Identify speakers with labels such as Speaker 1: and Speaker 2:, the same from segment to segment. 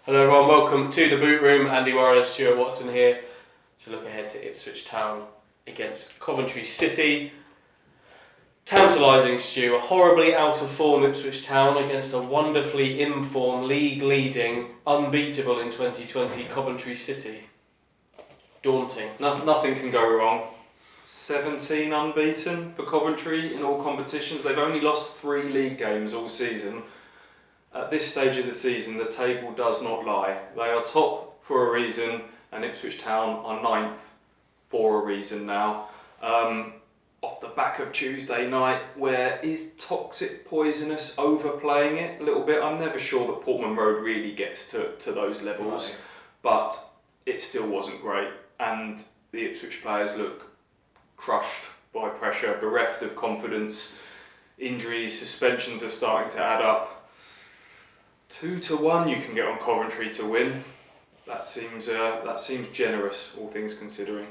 Speaker 1: Hello everyone, welcome to the Boot Room. Warren and Stuart Watson here to look ahead to Ipswich Town against Coventry City. Tantalising, Stu, a horribly out of form Ipswich Town against a wonderfully in-form, league-leading, unbeatable in 2020 Coventry City. Daunting.
Speaker 2: Nothing can go wrong. 17 unbeaten for Coventry in all competitions. They've only lost 3 league games all season. At this stage of the season, the table does not lie. They are top for a reason, and Ipswich Town are 9th for a reason now. Off the back of Tuesday night, where is Toxic Poisonous overplaying it a little bit? I'm never sure that Portman Road really gets to those levels, but it still wasn't great. And the Ipswich players look crushed by pressure, bereft of confidence. Injuries, suspensions are starting to add up. 2-1 you can get on Coventry to win. That seems generous, all things considering.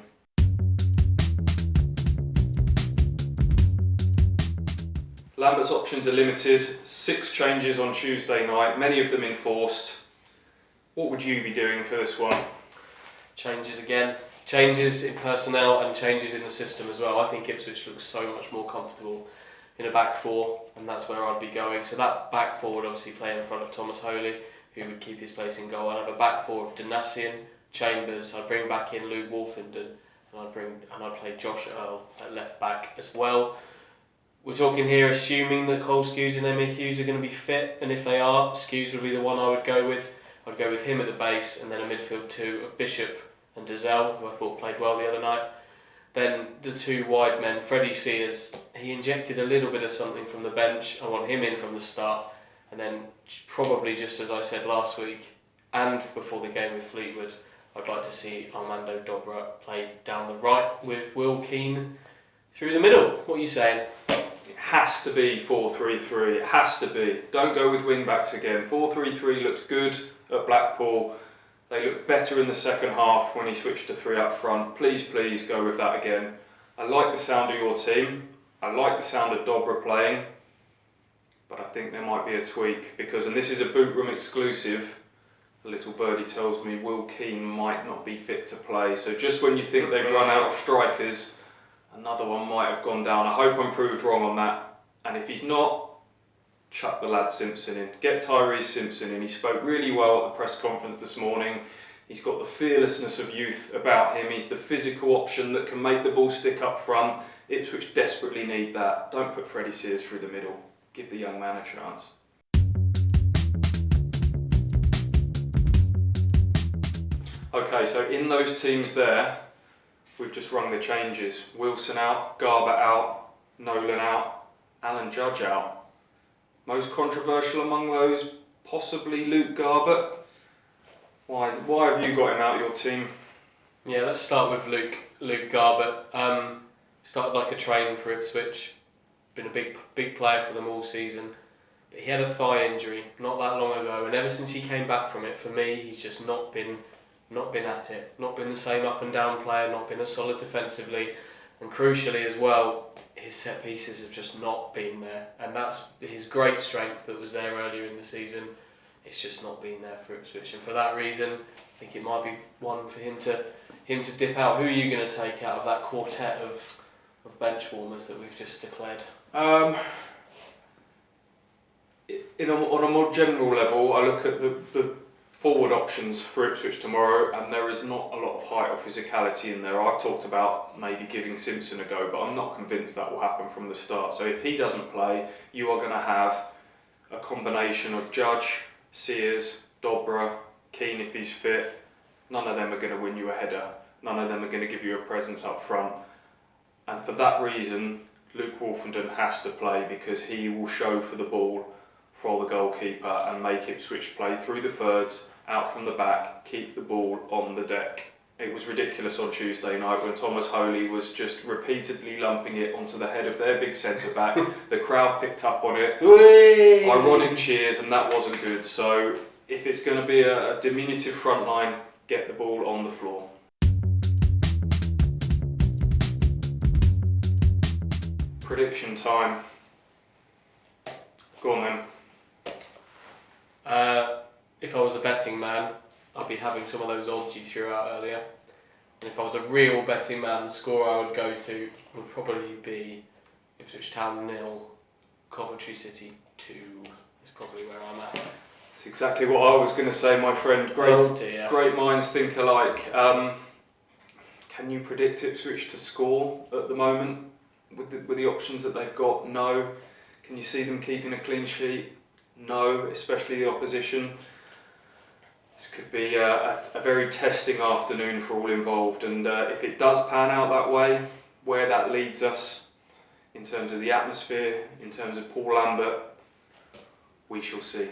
Speaker 2: Lambert's options are limited. 6 changes on Tuesday night, many of them enforced. What would you be doing for this one?
Speaker 1: Changes again. Changes in personnel and changes in the system as well. I think Ipswich looks so much more comfortable in a back four, and that's where I'd be going. So that back four would obviously play in front of Thomas Holy, who would keep his place in goal. I'd have a back four of Danassian, Chambers. I'd bring back in Luke Wolfenden, and I'd play Josh Earl at left back as well. We're talking here assuming that Cole Skews and Emma Hughes are going to be fit, and if they are, Skews would be the one I would go with. I'd go with him at the base, and then a midfield 2 of Bishop and Dazelle, who I thought played well the other night. Then the 2 wide men, Freddie Sears, he injected a little bit of something from the bench. I want him in from the start. And then probably just as I said last week and before the game with Fleetwood, I'd like to see Armando Dobra play down the right with Will Keane through the middle. What are you saying?
Speaker 2: It has to be 4-3-3. It has to be. Don't go with wing backs again. 4-3-3 looks good at Blackpool. They looked better in the second half when he switched to 3 up front. Please go with that again. I like the sound of your team. I like the sound of Dobra playing. But I think there might be a tweak because, and this is a Boot Room exclusive, a little birdie tells me Will Keane might not be fit to play. So just when you think they've run out of strikers, another one might have gone down. I hope I'm proved wrong on that. And if he's not, chuck the lad Simpson in. Get Tyrese Simpson in. He spoke really well at the press conference this morning. He's got the fearlessness of youth about him. He's the physical option that can make the ball stick up front. Ipswich desperately need that. Don't put Freddie Sears through the middle. Give the young man a chance. Okay, so in those teams there, we've just rung the changes. Wilson out, Garber out, Nolan out, Alan Judge out. Most controversial among those, possibly Luke Garber. Why have you got him out of your team?
Speaker 1: Yeah, let's start with Luke Garber. Started like a train for Ipswich. Been a big player for them all season. But he had a thigh injury not that long ago, and ever since he came back from it, for me, he's just not been at it. Not been the same up and down player, not been as solid defensively, and crucially as well, his set pieces have just not been there, and that's his great strength that was there earlier in the season. It's just not been there for Ipswich, and for that reason, I think it might be one for him to dip out. Who are you going to take out of that quartet of bench warmers that we've just declared?
Speaker 2: On a more general level, I look at the forward options for Ipswich tomorrow, and there is not a lot of height or physicality in there. I've talked about maybe giving Simpson a go, but I'm not convinced that will happen from the start. So if he doesn't play, you are going to have a combination of Judge, Sears, Dobra, Keane if he's fit. None of them are going to win you a header. None of them are going to give you a presence up front. And for that reason, Luke Wolfenden has to play because he will show for the ball for the goalkeeper and make Ipswich play through the thirds, out from the back, keep the ball on the deck. It was ridiculous on Tuesday night when Thomas Holy was just repeatedly lumping it onto the head of their big centre-back. The crowd picked up on it.
Speaker 1: Whee!
Speaker 2: Ironic cheers, and that wasn't good. So if it's going to be a diminutive front line, get the ball on the floor. Prediction time. Go on then.
Speaker 1: if I was a betting man, I'd be having some of those odds you threw out earlier. And if I was a real betting man, the score I would go to would probably be Ipswich Town 0, Coventry City 2. Is probably where I'm at.
Speaker 2: That's exactly what I was going to say, my friend. Great minds think alike. Can you predict Ipswich to score at the moment with the options that they've got? No. Can you see them keeping a clean sheet? No, especially the opposition. This could be a very testing afternoon for all involved, and if it does pan out that way, where that leads us in terms of the atmosphere, in terms of Paul Lambert, we shall see.